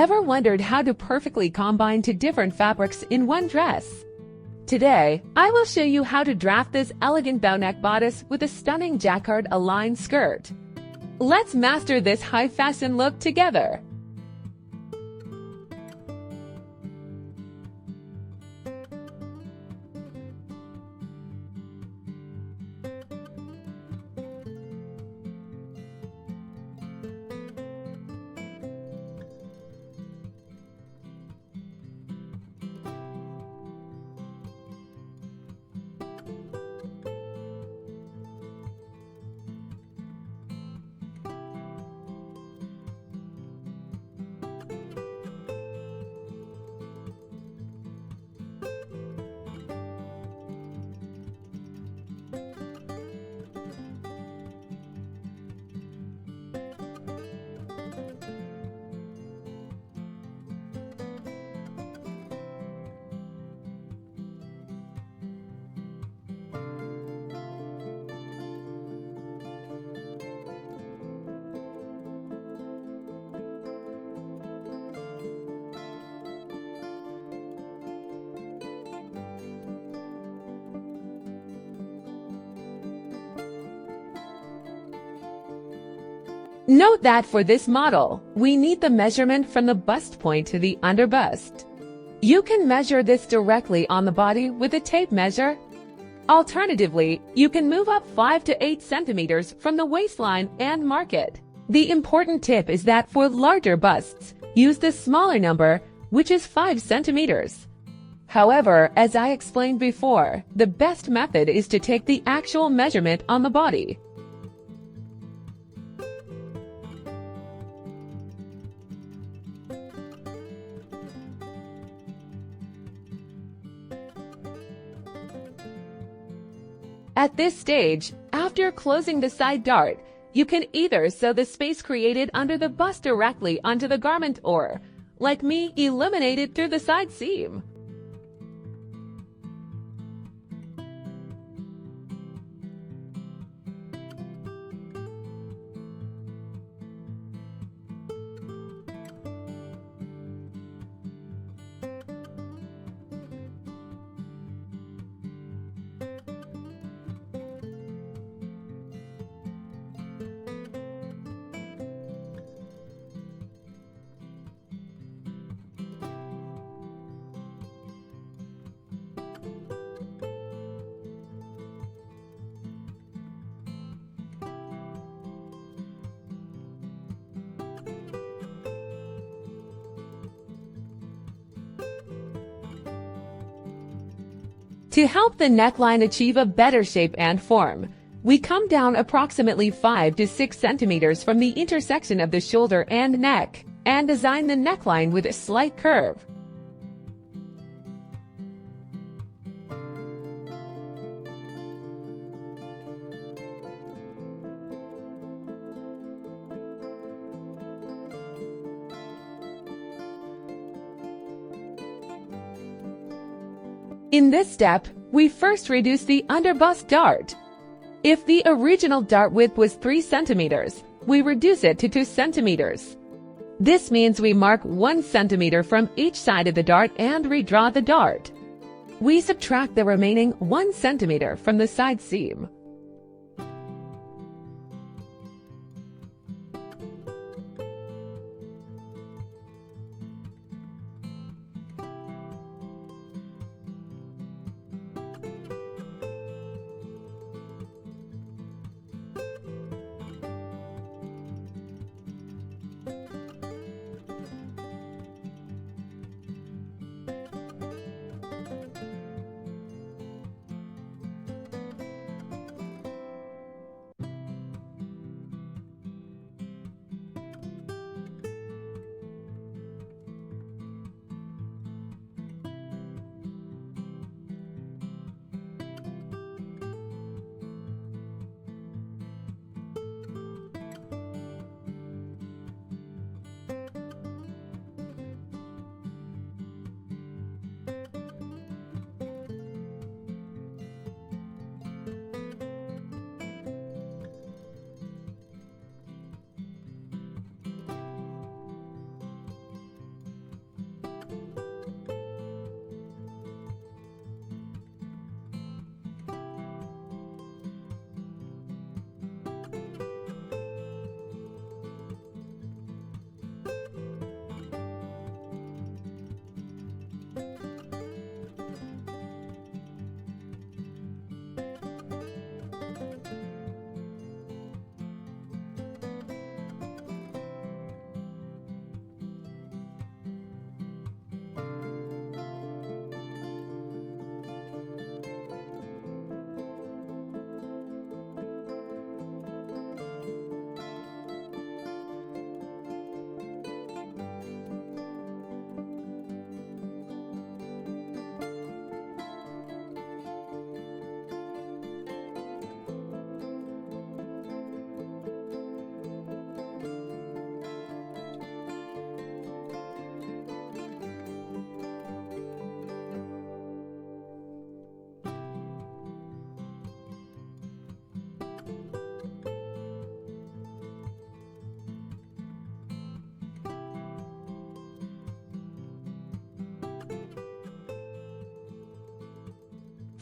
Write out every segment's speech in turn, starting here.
Ever wondered how to perfectly combine two different fabrics in one dress? Today, I will show you how to draft this elegant bow-neck bodice with a stunning jacquard-aligned skirt. Let's master this high-fashion look together. Note that for this model, we need the measurement from the bust point to the underbust. You can measure this directly on the body with a tape measure. Alternatively, you can move up 5 to 8 centimeters from the waistline and mark it. The important tip is that for larger busts, use the smaller number, which is 5 centimeters. However, as I explained before, the best method is to take the actual measurement on the body. At this stage, after closing the side dart, you can either sew the space created under the bust directly onto the garment or, like me, eliminate it through the side seam. To help the neckline achieve a better shape and form, we come down approximately 5 to 6 centimeters from the intersection of the shoulder and neck and design the neckline with a slight curve. In this step, we first reduce the underbust dart. If the original dart width was 3 centimeters, we reduce it to 2 centimeters. This means we mark 1 centimeter from each side of the dart and redraw the dart. We subtract the remaining 1 centimeter from the side seam.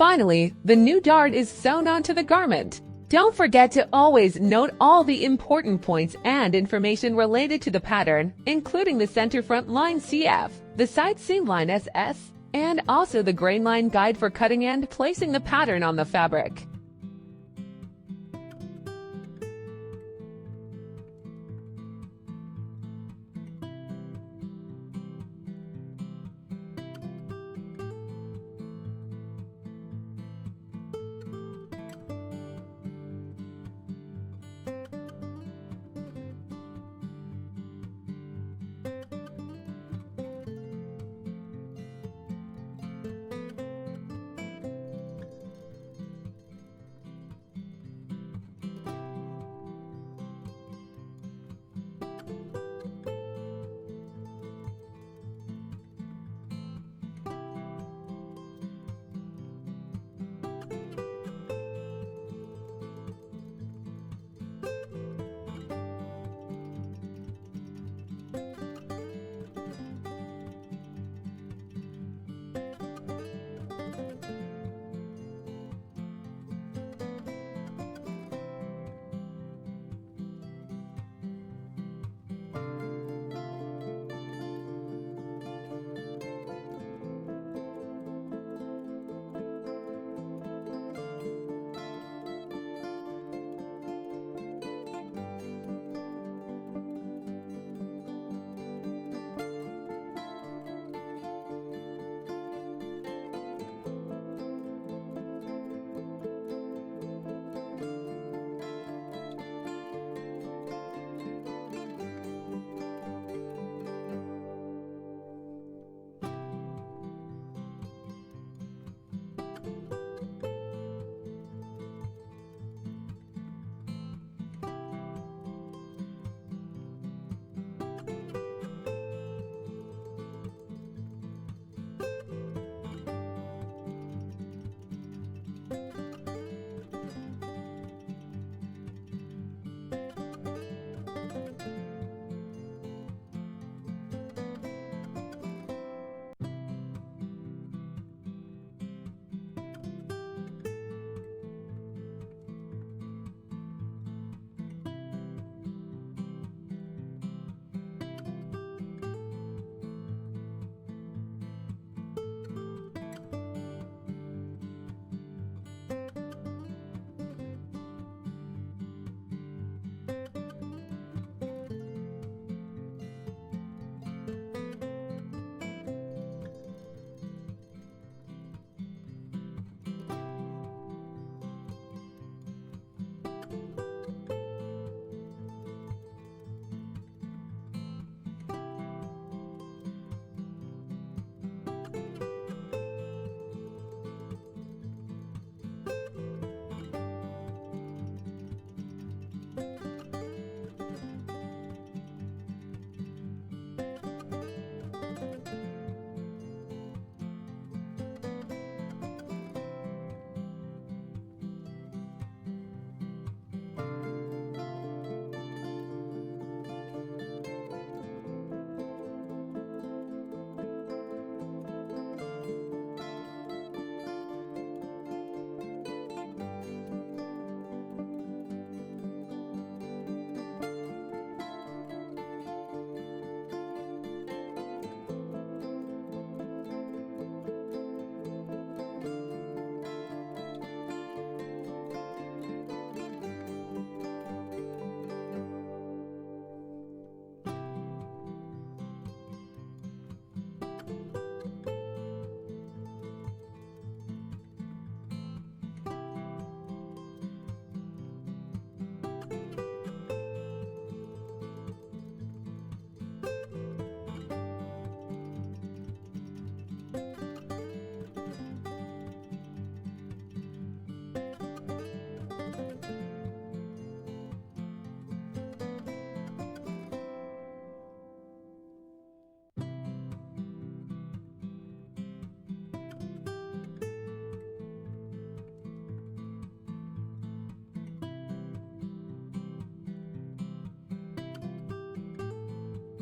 Finally, the new dart is sewn onto the garment. Don't forget to always note all the important points and information related to the pattern, including the center front line CF, the side seam line SS, and also the grain line guide for cutting and placing the pattern on the fabric.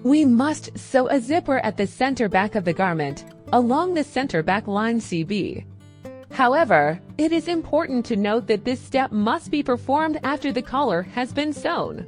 We must sew a zipper at the center back of the garment, along the center back line CB. However, it is important to note that this step must be performed after the collar has been sewn.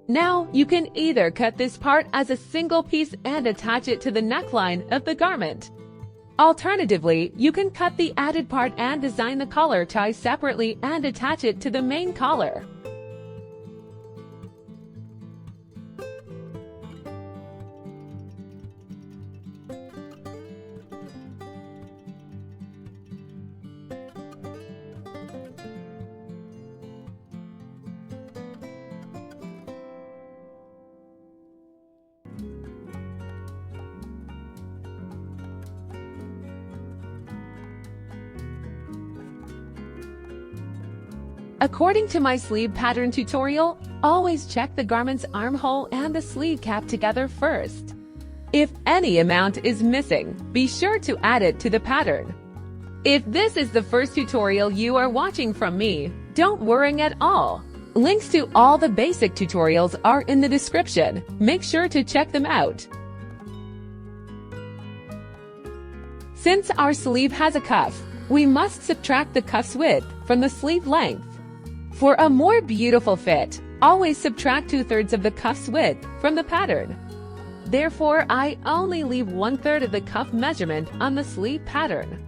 Now, you can either cut this part as a single piece and attach it to the neckline of the garment. Alternatively, you can cut the added part and design the collar tie separately and attach it to the main collar. According to my sleeve pattern tutorial, always check the garment's armhole and the sleeve cap together first. If any amount is missing, be sure to add it to the pattern. If this is the first tutorial you are watching from me, don't worry at all. Links to all the basic tutorials are in the description. Make sure to check them out. Since our sleeve has a cuff, we must subtract the cuff's width from the sleeve length. For a more beautiful fit, always subtract 2/3 of the cuff's width from the pattern. Therefore, I only leave 1/3 of the cuff measurement on the sleeve pattern.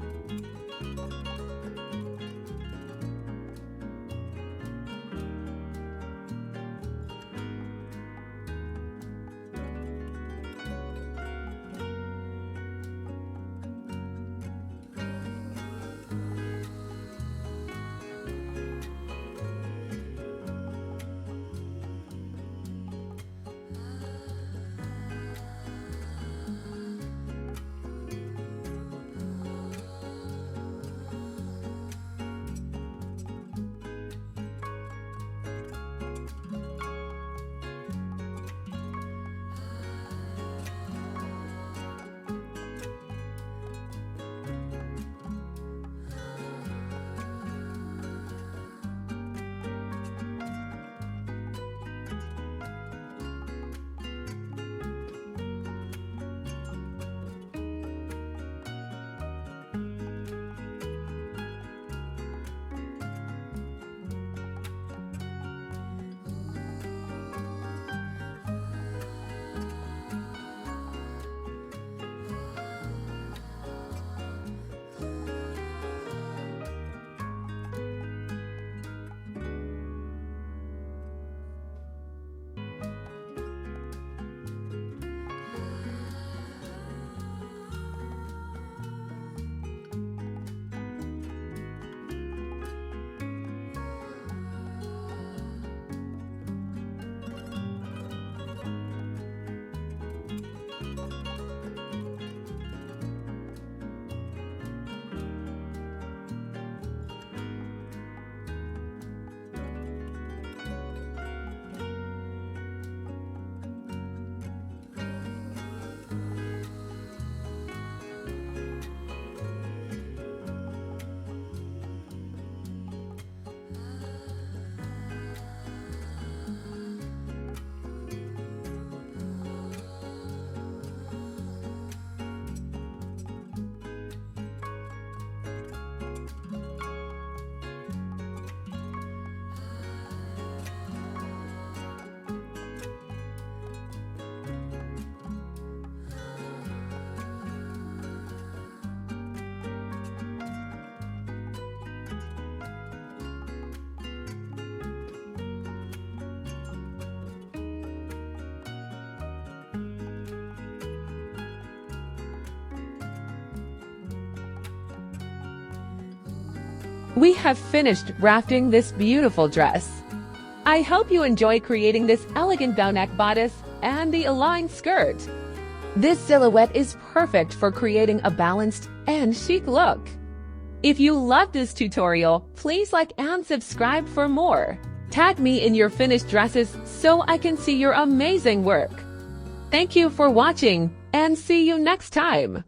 We have finished drafting this beautiful dress. I hope you enjoy creating this elegant bow neck bodice and the aligned skirt. This silhouette is perfect for creating a balanced and chic look. If you loved this tutorial, please like and subscribe for more. Tag me in your finished dresses so I can see your amazing work. Thank you for watching and see you next time.